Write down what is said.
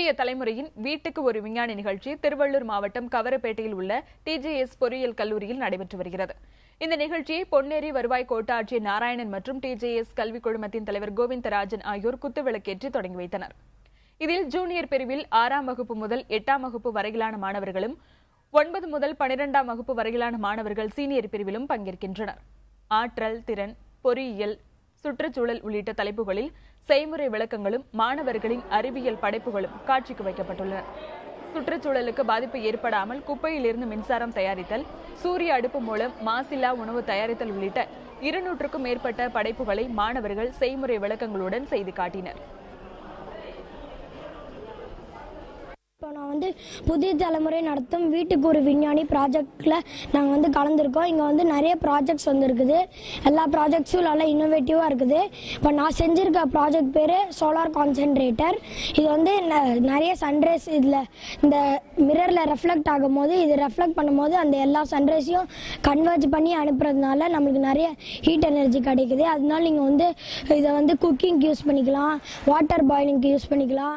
புதிய தலைமுறையின் வீட்டுக்கு ஒரு விஞ்ஞானி நிகழ்ச்சி திருவள்ளூர் மாவட்டம் கவரப்பேட்டையில் உள்ள TGS பொறியியல் கல்லூரியில் நடைபெற்று வருகிறது. இந்த நிகழ்ச்சியை பொன்னேரி வருவாய் கோட்டாட்சியர் நாராயணன் மற்றும் TGS கல்விக் குழுமத்தின் தலைவர் கோவிந்தராஜன் ஆகியோர் குத்துவிளக்கேற்றி தொடங்கி வைத்தனர். இதில் ஜூனியர் பிரிவில் 6ஆம் வகுப்பு முதல் 8ஆம் வகுப்பு வரையிலான மாணவர்களும் 9 முதல் 12ஆம் வகுப்பு வரையிலான மாணவர்கள் சீனியர் பிரிவிலும் பங்கேற்கின்றனர். ஆற்றல், திறன், பொறியியல், சுற்றுச்சூழல் உள்ளிட்ட தலைப்புகளில் செய்முறை விளக்கங்களும் மாணவர்களின் அறிவியல் படைப்புகளும் காட்சிக்கு வைக்கப்பட்டுள்ளன. சுற்றுச்சூழலுக்கு பாதிப்பு ஏற்படாமல் குப்பையிலிருந்து மின்சாரம் தயாரித்தல், சூரிய அடுப்பு மூலம் மாசில்லா உணவு தயாரித்தல் உள்ளிட்ட 200க்கும் மேற்பட்ட படைப்புகளை மாணவர்கள் செய்முறை விளக்கங்களுடன் செய்து காட்டினர். இப்போ நான் புதிய தலைமுறை நடத்தும் வீட்டுக்கு ஒரு விஞ்ஞானி ப்ராஜெக்டில் நாங்கள் கலந்துருக்கோம். இங்கே நிறைய ப்ராஜெக்ட்ஸ் இருக்குது. எல்லா ப்ராஜெக்ட்ஸும் நல்லா இன்னோவேட்டிவாக இருக்குது. இப்போ நான் செஞ்சுருக்க ப்ராஜெக்ட் பேர் சோலார் கான்சென்ட்ரேட்டர். இது நிறைய சன்ரைஸ் இதில் இந்த மிரரில் ரெஃப்ளெக்ட் ஆகும் போது இது ரெஃப்ளெக்ட் பண்ணும்போது அந்த எல்லா சன்ரைஸையும் கன்வெர்ஜ் பண்ணி அனுப்புறதுனால நம்மளுக்கு நிறைய ஹீட் எனர்ஜி கிடைக்குது. அதனால நீங்கள் இதை குக்கிங்க்கு யூஸ் பண்ணிக்கலாம், வாட்டர் பாயிலிங்க்கு யூஸ் பண்ணிக்கலாம்.